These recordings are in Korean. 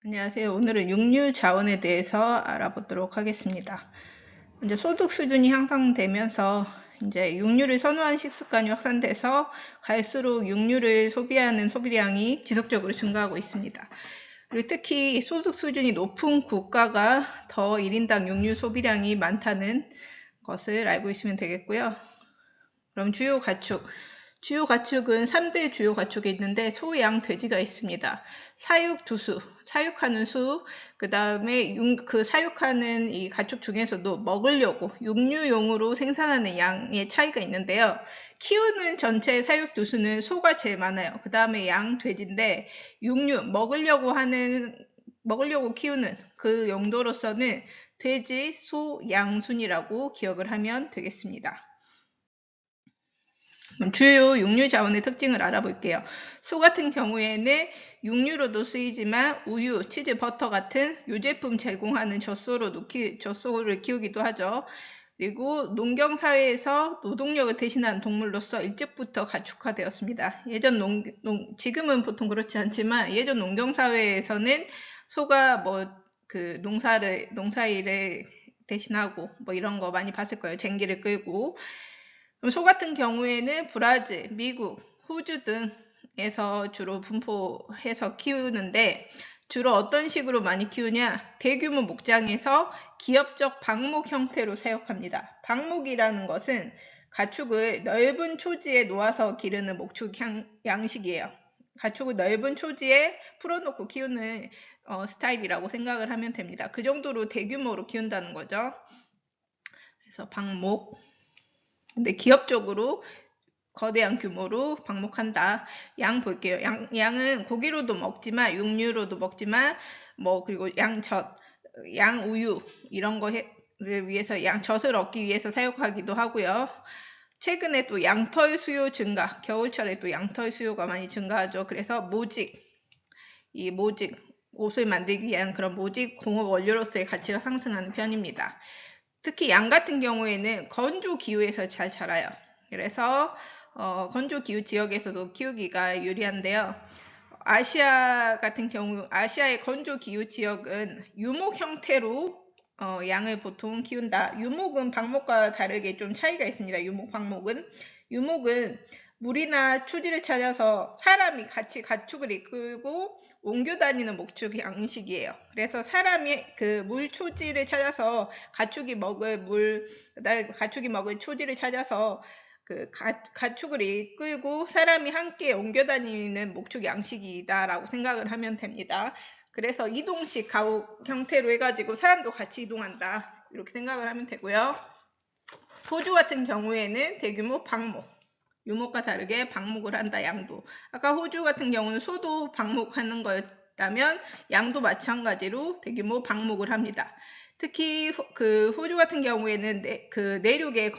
안녕하세요. 오늘은 육류 자원에 대해서 알아보도록 하겠습니다. 이제 소득 수준이 향상되면서 이제 육류를 선호하는 식습관이 확산돼서 갈수록 육류를 소비하는 소비량이 지속적으로 증가하고 있습니다. 그리고 특히 소득 수준이 높은 국가가 더 1인당 육류 소비량이 많다는 것을 알고 있으면 되겠고요. 그럼 주요 가축. 주요 가축은 3대 주요 가축이 있는데 소, 양, 돼지가 있습니다. 사육, 두수, 사육하는 수, 그 다음에 그 사육하는 이 가축 중에서도 먹으려고 육류용으로 생산하는 양의 차이가 있는데요. 키우는 전체 사육 두수는 소가 제일 많아요. 그 다음에 양, 돼지인데 육류, 먹으려고 키우는 그 용도로서는 돼지, 소, 양 순이라고 기억을 하면 되겠습니다. 주요 육류 자원의 특징을 알아볼게요. 소 같은 경우에는 육류로도 쓰이지만 우유, 치즈, 버터 같은 유제품 제공하는 젖소를 키우기도 하죠. 그리고 농경사회에서 노동력을 대신하는 동물로서 일찍부터 가축화되었습니다. 지금은 보통 그렇지 않지만 예전 농경사회에서는 소가 농사일에 대신하고 이런 거 많이 봤을 거예요. 쟁기를 끌고. 소 같은 경우에는 브라질, 미국, 호주 등에서 주로 분포해서 키우는데 주로 어떤 식으로 많이 키우냐? 대규모 목장에서 기업적 방목 형태로 사육합니다. 방목이라는 것은 가축을 넓은 초지에 놓아서 기르는 목축 양식이에요. 가축을 넓은 초지에 풀어놓고 키우는 스타일이라고 생각을 하면 됩니다. 그 정도로 대규모로 키운다는 거죠. 그래서 방목. 근데 기업적으로 거대한 규모로 방목한다. 양 볼게요. 양은 고기로도 먹지만 육류로도 먹지만 그리고 양젖, 양우유 이런 거를 위해서 양젖을 얻기 위해서 사육하기도 하고요. 최근에 또 양털 수요 증가, 겨울철에 또 양털 수요가 많이 증가하죠. 그래서 옷을 만들기 위한 그런 모직 공업 원료로서의 가치가 상승하는 편입니다. 특히 양 같은 경우에는 건조 기후에서 잘 자라요. 그래서 건조 기후 지역에서도 키우기가 유리한데요. 아시아의 건조 기후 지역은 유목 형태로 양을 보통 키운다. 유목은 방목과 다르게 좀 차이가 있습니다. 유목은 물이나 초지를 찾아서 사람이 같이 가축을 이끌고 옮겨 다니는 목축 양식이에요. 그래서 사람이 그 물 초지를 찾아서 가축이 먹을 초지를 찾아서 가축을 이끌고 사람이 함께 옮겨 다니는 목축 양식이다라고 생각을 하면 됩니다. 그래서 이동식 가옥 형태로 해가지고 사람도 같이 이동한다. 이렇게 생각을 하면 되고요. 호주 같은 경우에는 대규모 방목. 유목과 다르게 방목을 한다. 양도. 아까 호주 같은 경우는 소도 방목하는 거였다면 양도 마찬가지로 대규모 방목을 합니다. 특히 호주 같은 경우에는 내륙에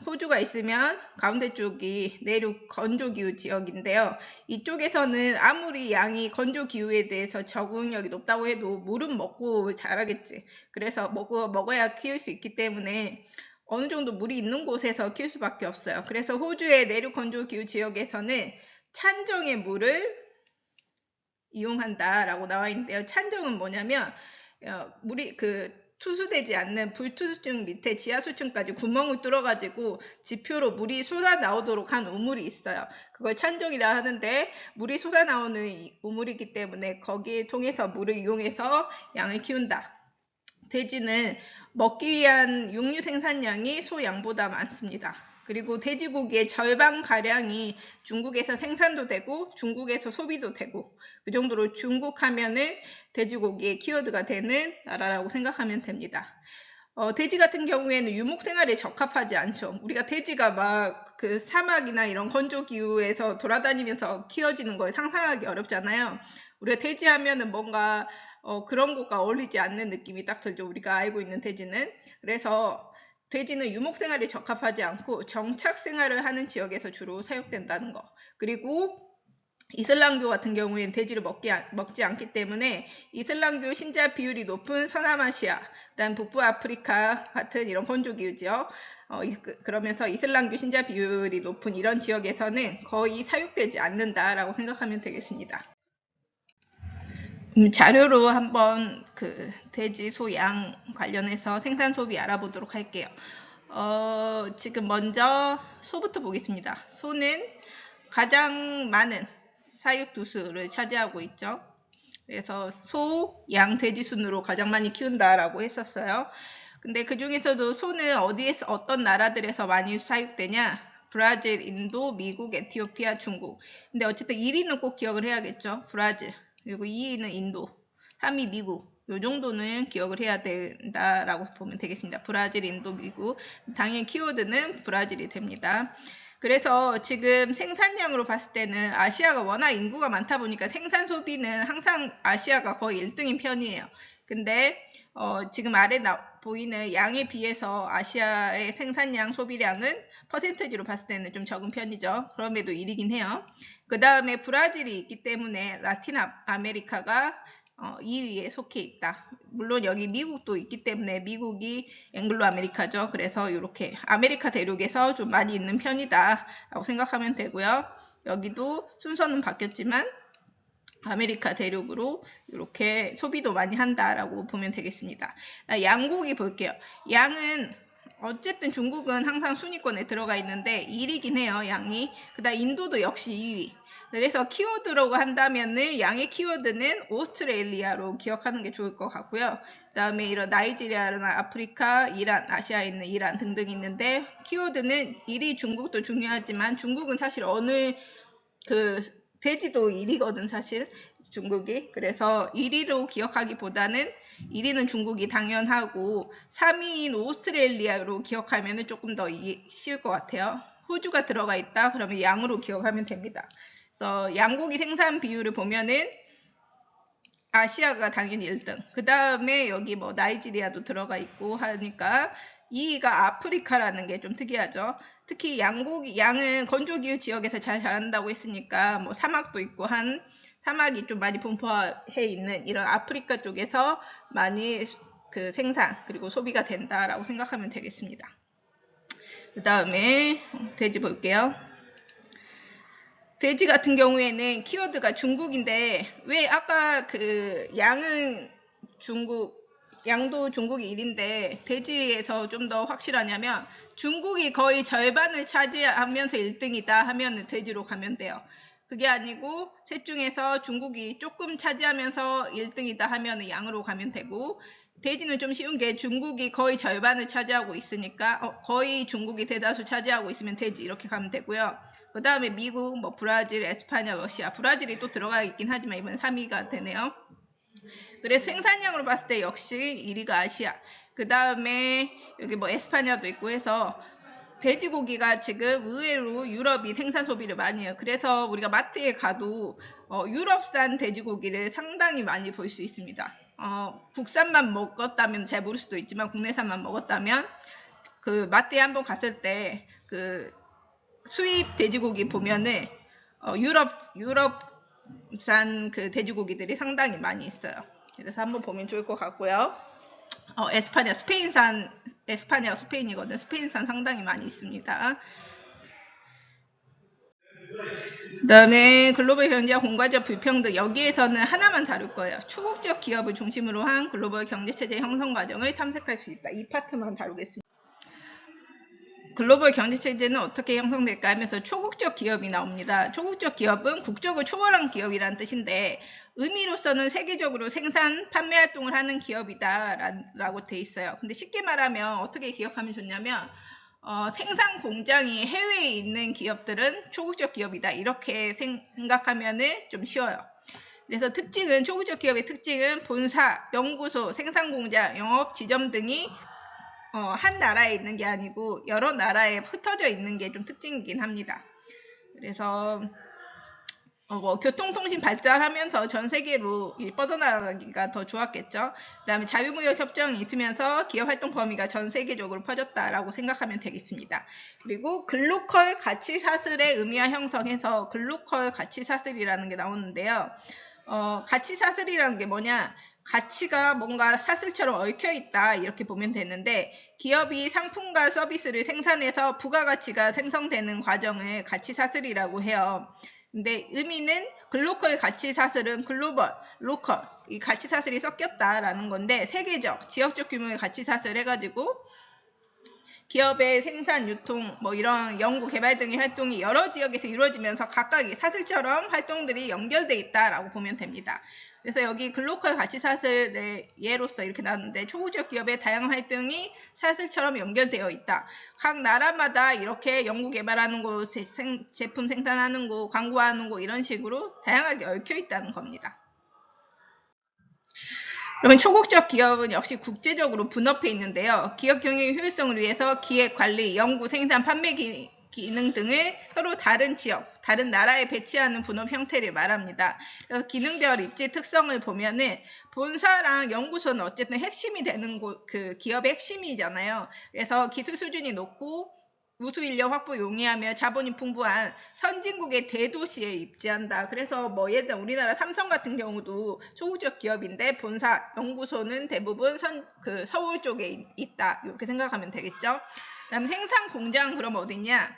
호주가 있으면 가운데 쪽이 내륙 건조기후 지역인데요. 이쪽에서는 아무리 양이 건조기후에 대해서 적응력이 높다고 해도 물은 먹고 자라겠지. 그래서 먹어야 키울 수 있기 때문에 어느 정도 물이 있는 곳에서 키울 수밖에 없어요. 그래서 호주의 내륙 건조기후 지역에서는 찬정의 물을 이용한다라고 나와 있는데요. 찬정은 뭐냐면 물이 투수되지 않는 불투수층 밑에 지하수층까지 구멍을 뚫어가지고 지표로 물이 쏟아나오도록 한 우물이 있어요. 그걸 찬정이라 하는데 물이 쏟아나오는 우물이기 때문에 거기에 통해서 물을 이용해서 양을 키운다. 돼지는 먹기 위한 육류 생산량이 소, 양보다 많습니다. 그리고 돼지고기의 절반가량이 중국에서 생산도 되고 중국에서 소비도 되고 그 정도로 중국 하면은 돼지고기의 키워드가 되는 나라라고 생각하면 됩니다. 돼지 같은 경우에는 유목 생활에 적합하지 않죠. 우리가 돼지가 사막이나 이런 건조 기후에서 돌아다니면서 키워지는 걸 상상하기 어렵잖아요. 우리가 돼지 하면은 뭔가 그런 것과 어울리지 않는 느낌이 딱 들죠. 우리가 알고 있는 돼지는. 그래서 돼지는 유목 생활에 적합하지 않고 정착 생활을 하는 지역에서 주로 사육된다는 거. 그리고 이슬람교 같은 경우에는 돼지를 먹지 않기 때문에 이슬람교 신자 비율이 높은 서남아시아, 그다음 북부아프리카 같은 이런 건조기후 지역, 그러면서 이슬람교 신자 비율이 높은 이런 지역에서는 거의 사육되지 않는다라고 생각하면 되겠습니다. 자료로 한번 그 돼지, 소, 양 관련해서 생산 소비 알아보도록 할게요. 지금 먼저 소부터 보겠습니다. 소는 가장 많은 사육두수를 차지하고 있죠. 그래서 소, 양, 돼지 순으로 가장 많이 키운다라고 했었어요. 근데 그 중에서도 소는 어디에서 어떤 나라들에서 많이 사육되냐? 브라질, 인도, 미국, 에티오피아, 중국. 근데 어쨌든 1위는 꼭 기억을 해야겠죠. 브라질. 그리고 2위는 인도, 3위 미국. 요 정도는 기억을 해야 된다라고 보면 되겠습니다. 브라질, 인도, 미국. 당연히 키워드는 브라질이 됩니다. 그래서 지금 생산량으로 봤을 때는 아시아가 워낙 인구가 많다 보니까 생산 소비는 항상 아시아가 거의 1등인 편이에요. 근데 지금 아래 보이는 양에 비해서 아시아의 생산량 소비량은 퍼센트지로 봤을 때는 좀 적은 편이죠. 그럼에도 1위긴 해요. 그 다음에 브라질이 있기 때문에 라틴 아메리카가 2위에 속해 있다. 물론 여기 미국도 있기 때문에 미국이 앵글로 아메리카죠. 그래서 이렇게 아메리카 대륙에서 좀 많이 있는 편이다 라고 생각하면 되고요. 여기도 순서는 바뀌었지만 아메리카 대륙으로 이렇게 소비도 많이 한다라고 보면 되겠습니다. 양고기 볼게요. 양은 어쨌든 중국은 항상 순위권에 들어가 있는데 1위긴 해요. 양이. 그다음 인도도 역시 2위. 그래서 키워드라고 한다면은 양의 키워드는 오스트레일리아로 기억하는 게 좋을 것 같고요. 그다음에 이런 나이지리아나 아프리카, 이란, 아시아에 있는 이란 등등 있는데 키워드는 1위 중국도 중요하지만 중국은 사실 어느 그 돼지도 1위거든 사실 중국이. 그래서 1위로 기억하기보다는 1위는 중국이 당연하고 3위인 오스트레일리아로 기억하면 조금 더 쉬울 것 같아요. 호주가 들어가 있다 그러면 양으로 기억하면 됩니다. 그래서 양고기 생산 비율을 보면은 아시아가 당연히 1등. 그 다음에 여기 뭐 나이지리아도 들어가 있고 하니까 2위가 아프리카라는 게 좀 특이하죠. 특히 양은 건조기후 지역에서 잘 자란다고 했으니까 뭐 사막도 있고 한 사막이 좀 많이 분포해 있는 이런 아프리카 쪽에서 많이 그 생산 그리고 소비가 된다라고 생각하면 되겠습니다. 그 다음에 돼지 볼게요. 돼지 같은 경우에는 키워드가 중국인데 왜 아까 그 양은 양도 중국이 1인데 돼지에서 좀 더 확실하냐면 중국이 거의 절반을 차지하면서 1등이다 하면 돼지로 가면 돼요. 그게 아니고 셋 중에서 중국이 조금 차지하면서 1등이다 하면 양으로 가면 되고 돼지는 좀 쉬운 게 중국이 거의 절반을 차지하고 있으니까 거의 중국이 대다수 차지하고 있으면 돼지 이렇게 가면 되고요. 그 다음에 미국, 뭐 브라질, 에스파냐, 러시아. 브라질이 또 들어가 있긴 하지만 이번엔 3위가 되네요. 그래서 생산량으로 봤을 때 역시 1위가 아시아. 그 다음에 여기 뭐 에스파냐도 있고 해서 돼지고기가 지금 의외로 유럽이 생산 소비를 많이 해요. 그래서 우리가 마트에 가도 유럽산 돼지고기를 상당히 많이 볼 수 있습니다. 국산만 먹었다면 잘 모를 수도 있지만 국내산만 먹었다면 그 마트에 한번 갔을 때 그 수입 돼지고기 보면은 유럽산 그 돼지고기들이 상당히 많이 있어요. 그래서 한번 보면 좋을 것 같고요. 에스파냐 스페인이거든. 스페인산 상당히 많이 있습니다. 그 다음에 글로벌 경제와 공간적 불평등 여기에서는 하나만 다룰 거예요. 초국적 기업을 중심으로 한 글로벌 경제체제 형성 과정을 탐색할 수 있다. 이 파트만 다루겠습니다. 글로벌 경제체제는 어떻게 형성될까 하면서 초국적 기업이 나옵니다. 초국적 기업은 국적을 초월한 기업이라는 뜻인데 의미로서는 세계적으로 생산, 판매 활동을 하는 기업이다 라고 돼 있어요. 근데 쉽게 말하면 어떻게 기억하면 좋냐면 생산 공장이 해외에 있는 기업들은 초국적 기업이다 이렇게 생각하면 좀 쉬워요. 그래서 초국적 기업의 특징은 본사, 연구소, 생산 공장, 영업 지점 등이 한 나라에 있는 게 아니고 여러 나라에 흩어져 있는 게 좀 특징이긴 합니다. 그래서 뭐 교통통신 발달하면서 전 세계로 뻗어나가기가 더 좋았겠죠. 그 다음에 자유무역 협정이 있으면서 기업 활동 범위가 전 세계적으로 퍼졌다라고 생각하면 되겠습니다. 그리고 글로컬 가치 사슬의 의미와 형성해서 글로컬 가치 사슬이라는 게 나오는데요. 가치 사슬이라는 게 뭐냐? 가치가 뭔가 사슬처럼 얽혀 있다 이렇게 보면 되는데 기업이 상품과 서비스를 생산해서 부가가치가 생성되는 과정을 가치 사슬이라고 해요. 근데 의미는 글로컬 가치 사슬은 글로벌, 로컬 이 가치 사슬이 섞였다라는 건데 세계적, 지역적 규모의 가치 사슬 해가지고 기업의 생산, 유통, 뭐 이런 연구, 개발 등의 활동이 여러 지역에서 이루어지면서 각각 사슬처럼 활동들이 연결돼 있다라고 보면 됩니다. 그래서 여기 글로컬 가치 사슬의 예로서 이렇게 나왔는데 초국적 기업의 다양한 활동이 사슬처럼 연결되어 있다. 각 나라마다 이렇게 연구 개발하는 곳, 제품 생산하는 곳, 광고하는 곳 이런 식으로 다양하게 얽혀 있다는 겁니다. 그러면 초국적 기업은 역시 국제적으로 분업해 있는데요. 기업 경영 효율성을 위해서 기획, 관리, 연구, 생산, 판매 기능 등을 서로 다른 지역, 다른 나라에 배치하는 분업 형태를 말합니다. 그래서 기능별 입지 특성을 보면은 본사랑 연구소는 어쨌든 핵심이 되는 그 기업의 핵심이잖아요. 그래서 기술 수준이 높고 우수 인력 확보 용이하며 자본이 풍부한 선진국의 대도시에 입지한다. 그래서 뭐 예를 들어 우리나라 삼성 같은 경우도 초국적 기업인데 본사, 연구소는 대부분 서울 쪽에 있다. 이렇게 생각하면 되겠죠. 그다음 생산 공장 그럼 어디냐?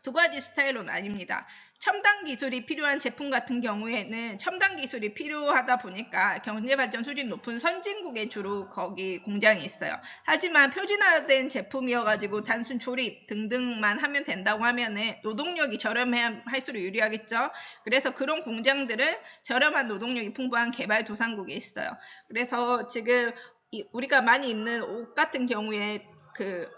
두 가지 스타일로 나뉩니다. 첨단 기술이 필요한 제품 같은 경우에는 첨단 기술이 필요하다 보니까 경제발전 수준 높은 선진국에 주로 거기 공장이 있어요. 하지만 표준화된 제품이어가지고 단순 조립 등등만 하면 된다고 하면은 노동력이 저렴해야 할수록 유리하겠죠. 그래서 그런 공장들은 저렴한 노동력이 풍부한 개발도상국에 있어요. 그래서 지금 우리가 많이 입는 옷 같은 경우에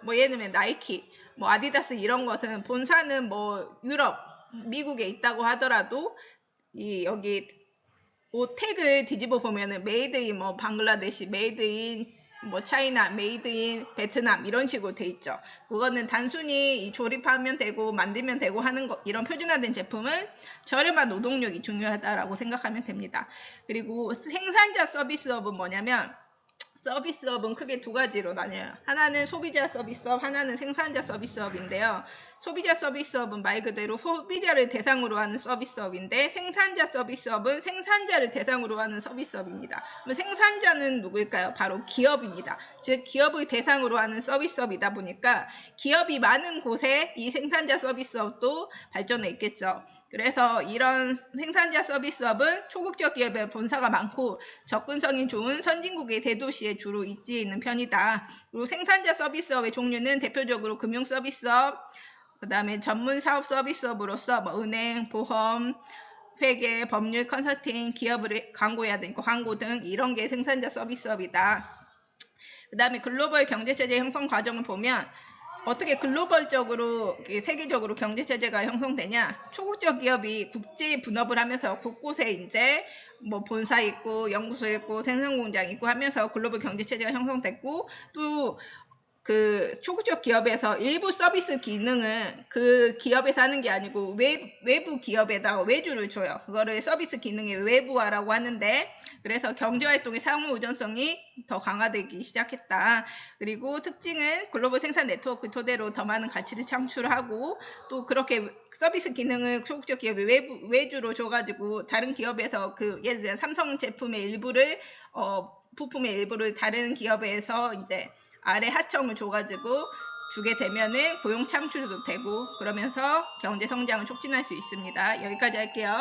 뭐 예를 들면 나이키, 뭐 아디다스 이런 것은 본사는 뭐 유럽, 미국에 있다고 하더라도 여기 옷 태그를 뒤집어 보면은 메이드 인 뭐 방글라데시, 메이드 인 뭐 차이나, 메이드 인 베트남 이런 식으로 돼 있죠. 그거는 단순히 조립하면 되고 만들면 되고 하는 거 이런 표준화된 제품은 저렴한 노동력이 중요하다라고 생각하면 됩니다. 그리고 생산자 서비스업은 뭐냐면 서비스업은 크게 두 가지로 나뉘어요. 하나는 소비자 서비스업, 하나는 생산자 서비스업인데요. 소비자 서비스업은 말 그대로 소비자를 대상으로 하는 서비스업인데 생산자 서비스업은 생산자를 대상으로 하는 서비스업입니다. 그럼 생산자는 누구일까요? 바로 기업입니다. 즉 기업을 대상으로 하는 서비스업이다 보니까 기업이 많은 곳에 이 생산자 서비스업도 발전해 있겠죠. 그래서 이런 생산자 서비스업은 초국적 기업의 본사가 많고 접근성이 좋은 선진국의 대도시에 주로 입지해 있는 편이다. 그리고 생산자 서비스업의 종류는 대표적으로 금융 서비스업, 그 다음에 전문 사업 서비스업으로서 뭐 은행, 보험, 회계, 법률, 컨설팅, 기업을 광고해야 되니까 광고 등 이런 게 생산자 서비스업이다. 그 다음에 글로벌 경제체제 형성 과정을 보면 어떻게 글로벌적으로 세계적으로 경제체제가 형성되냐? 초국적 기업이 국제 분업을 하면서 곳곳에 이제 뭐 본사 있고 연구소 있고 생산공장 있고 하면서 글로벌 경제체제가 형성됐고 또 초국적 기업에서 일부 서비스 기능은 그 기업에서 하는 게 아니고 외부 기업에다가 외주를 줘요. 그거를 서비스 기능의 외부화라고 하는데 그래서 경제활동의 상호 의존성이 더 강화되기 시작했다. 그리고 특징은 글로벌 생산 네트워크 토대로 더 많은 가치를 창출하고 또 그렇게 서비스 기능을 초국적 기업이 외주로 줘가지고 다른 기업에서 예를 들어 삼성 제품의 일부를 부품의 일부를 다른 기업에서 이제 아래 하청을 줘가지고 주게 되면은 고용 창출도 되고 그러면서 경제 성장을 촉진할 수 있습니다. 여기까지 할게요.